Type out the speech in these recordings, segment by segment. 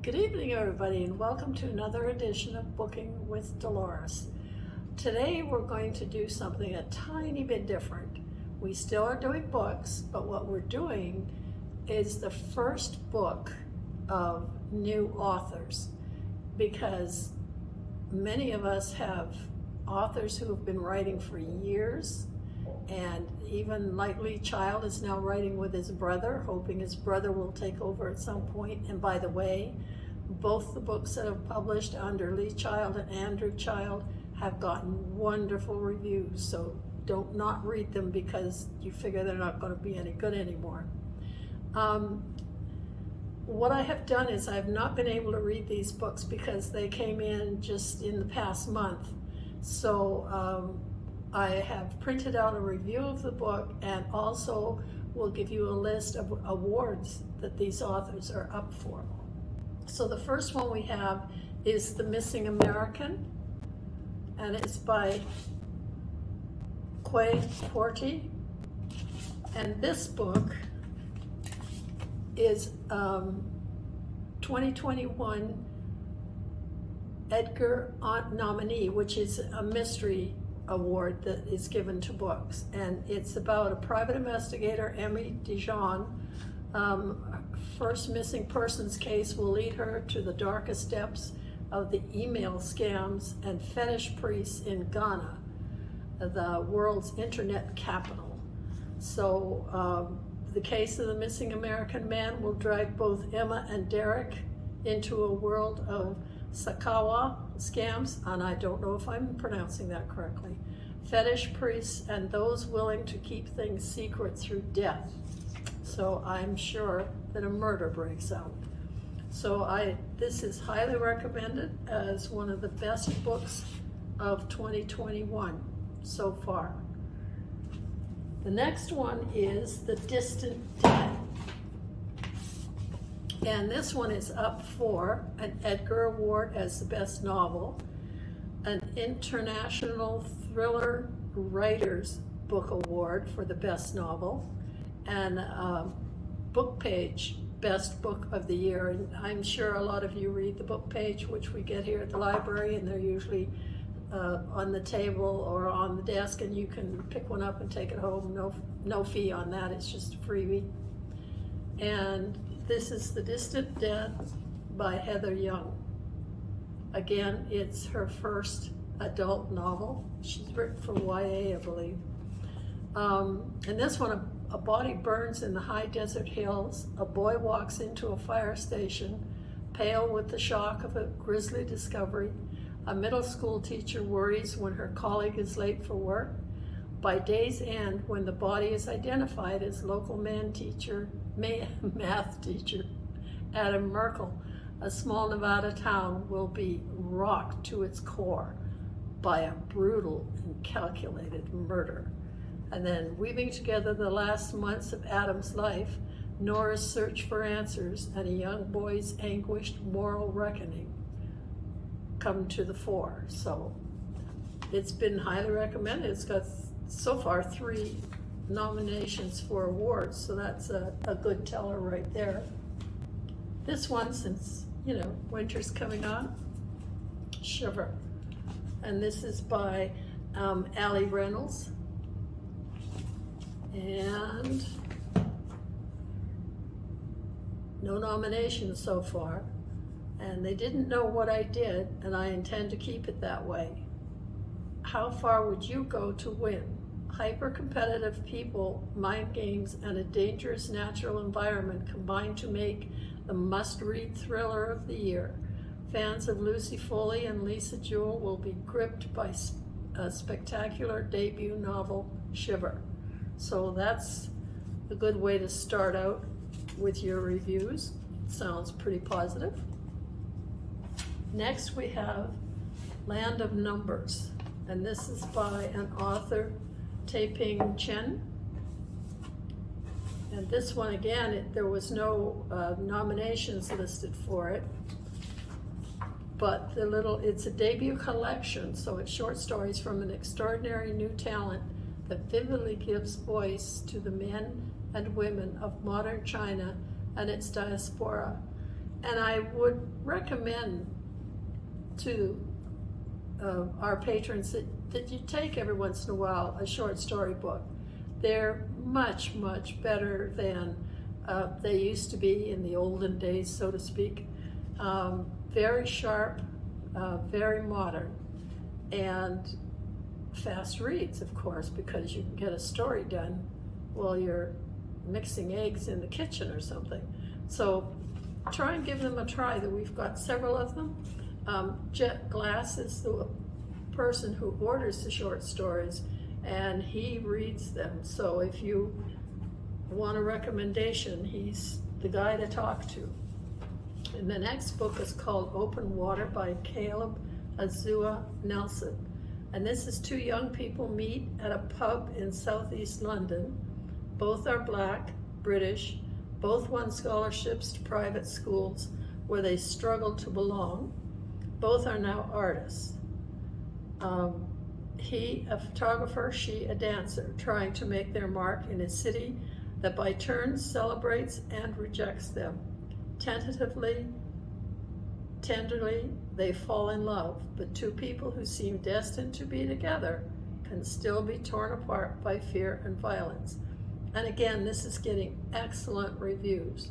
Good evening, everybody, and welcome to another edition of Booking with Dolores. Today we're going to do something a tiny bit different. We still are doing books, but what we're doing is the first book of new authors, because many of us have authors who have been writing for years, and even Lee Child is now writing with his brother, hoping his brother will take over at some point. And by the way, both the books that have published under Lee Child and Andrew Child have gotten wonderful reviews, so don't not read them because you figure they're not going to be any good anymore. What I have done is I've not been able to read these books because they came in just in the past month. So I have printed out a review of the book, and also will give you a list of awards that these authors are up for. So the first one we have is The Missing American, and it's by Quay Quarty. And this book is 2021 Edgar nominee, which is a mystery award that is given to books, and it's about a private investigator, Emmy Dijon. First missing persons case will lead her to the darkest depths of the email scams and fetish priests in Ghana, the world's internet capital. So the case of the missing American man will drag both Emma and Derek into a world of Sakawa scams, and I don't know if I'm pronouncing that correctly, fetish priests, and those willing to keep things secret through death. So I'm sure that a murder breaks out. So this is highly recommended as one of the best books of 2021 so far. The next one is The Distant Dead. And this one is up for an Edgar Award as the best novel, an International Thriller Writers Book Award for the best novel, and Book Page Best Book of the Year. And I'm sure a lot of you read the Book Page, which we get here at the library, and they're usually on the table or on the desk, and you can pick one up and take it home. No fee on that, it's just a freebie. And this is The Distant Dead by Heather Young. Again, it's her first adult novel. She's written for YA, I believe. And this one, a body burns in the high desert hills. A boy walks into a fire station, pale with the shock of a grisly discovery. A middle school teacher worries when her colleague is late for work. By day's end, when the body is identified as local math teacher Adam Merkel, a small Nevada town will be rocked to its core by a brutal and calculated murder. And then, weaving together the last months of Adam's life, Nora's search for answers, and a young boy's anguished moral reckoning come to the fore. So it's been highly recommended. It's got so far 3 nominations for awards, so that's a good teller right there. This one, since winter's coming on, Shiver, and this is by Ali Reynolds, and no nominations so far, and they didn't know what I did, and I intend to keep it that way. How far would you go to win? Hyper-competitive people, mind games, and a dangerous natural environment combine to make the must-read thriller of the year. Fans of Lucy Foley and Lisa Jewell will be gripped by a spectacular debut novel, Shiver. So that's a good way to start out with your reviews. Sounds pretty positive. Next we have Land of Numbers, and this is by an author, Taiping Chen. And this one, again, there was no nominations listed for it, but it's a debut collection, so it's short stories from an extraordinary new talent that vividly gives voice to the men and women of modern China and its diaspora. And I would recommend to our patrons that you take every once in a while a short story book. They're much, much better than they used to be in the olden days, so to speak. Very sharp, very modern, and fast reads, of course, because you can get a story done while you're mixing eggs in the kitchen or something. So try and give them a try. We've got several of them. Jet Glass is the person who orders the short stories, and he reads them. So if you want a recommendation, he's the guy to talk to. And the next book is called Open Water by Caleb Azua Nelson. And this is two young people meet at a pub in southeast London. Both are black, British, both won scholarships to private schools where they struggled to belong. Both are now artists. He, a photographer, she, a dancer, trying to make their mark in a city that by turns celebrates and rejects them. Tentatively, tenderly, they fall in love, but two people who seem destined to be together can still be torn apart by fear and violence. And again, this is getting excellent reviews,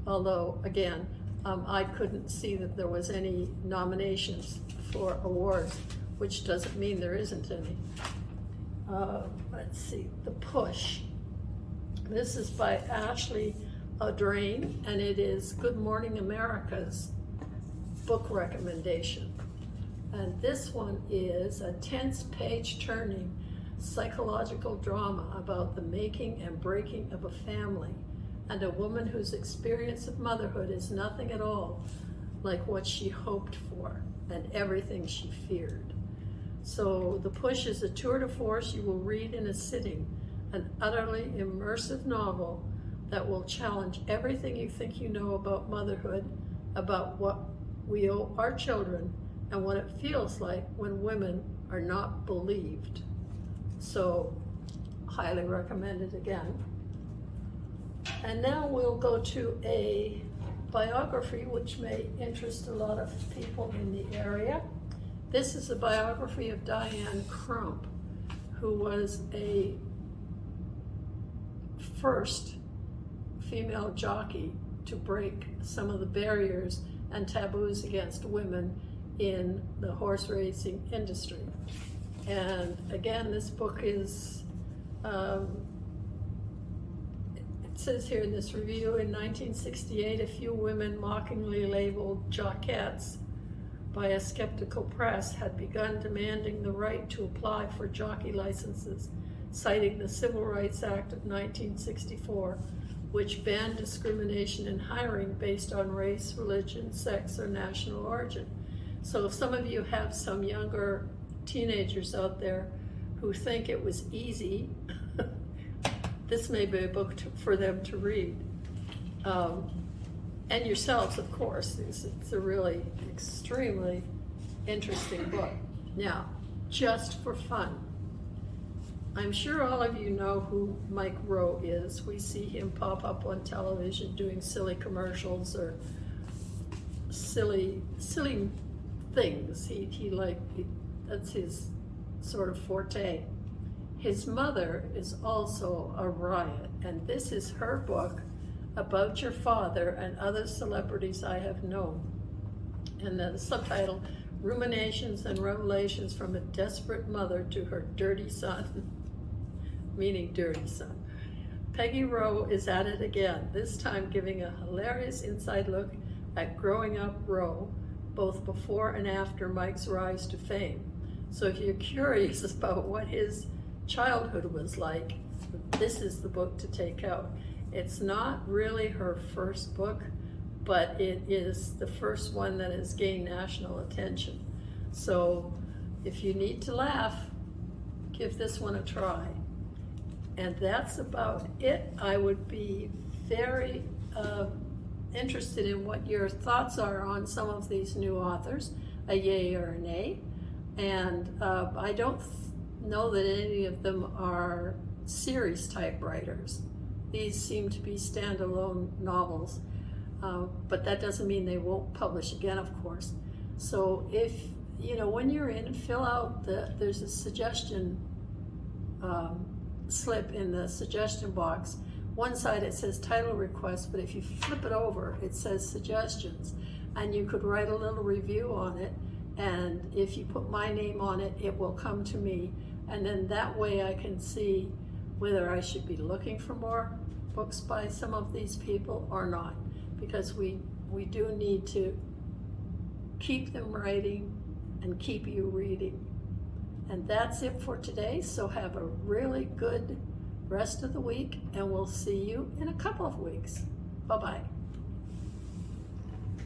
although, again, I couldn't see that there was any nominations for awards, which doesn't mean there isn't any. Let's see, The Push. This is by Ashley Audrain, and it is Good Morning America's book recommendation. And this one is a tense page-turning psychological drama about the making and breaking of a family and a woman whose experience of motherhood is nothing at all like what she hoped for and everything she feared. So The Push is a tour de force you will read in a sitting, an utterly immersive novel that will challenge everything you think you know about motherhood, about what we owe our children, and what it feels like when women are not believed. So, highly recommended again. And now we'll go to a biography which may interest a lot of people in the area. This is a biography of Diane Crump, who was a first female jockey to break some of the barriers and taboos against women in the horse racing industry. And again, this book is, it says here in this review, in 1968, a few women mockingly labeled jockettes by a skeptical press had begun demanding the right to apply for jockey licenses, citing the Civil Rights Act of 1964, which banned discrimination in hiring based on race, religion, sex, or national origin. So if some of you have some younger teenagers out there who think it was easy, this may be a book for them to read. And yourselves, of course. It's a really extremely interesting book. Now, just for fun, I'm sure all of you know who Mike Rowe is. We see him pop up on television doing silly commercials or silly things. That's his sort of forte. His mother is also a riot, and this is her book, About Your Father and Other Celebrities I Have Known. And the subtitle, Ruminations and Revelations from a Desperate Mother to Her Dirty Son, meaning dirty son. Peggy Rowe is at it again, this time giving a hilarious inside look at growing up Rowe, both before and after Mike's rise to fame. So if you're curious about what his childhood was like, this is the book to take out. It's not really her first book, but it is the first one that has gained national attention. So if you need to laugh, give this one a try. And that's about it. I would be very interested in what your thoughts are on some of these new authors, a yay or a nay. And I don't know that any of them are series type writers. These seem to be standalone novels. But that doesn't mean they won't publish again, of course. So if, when you're in, fill out there's a suggestion slip in the suggestion box. One side it says title request, but if you flip it over, it says suggestions. And you could write a little review on it, and if you put my name on it, it will come to me. And then that way I can see whether I should be looking for more books by some of these people or not. Because we do need to keep them writing and keep you reading. And that's it for today. So have a really good rest of the week, and we'll see you in a couple of weeks. Bye-bye.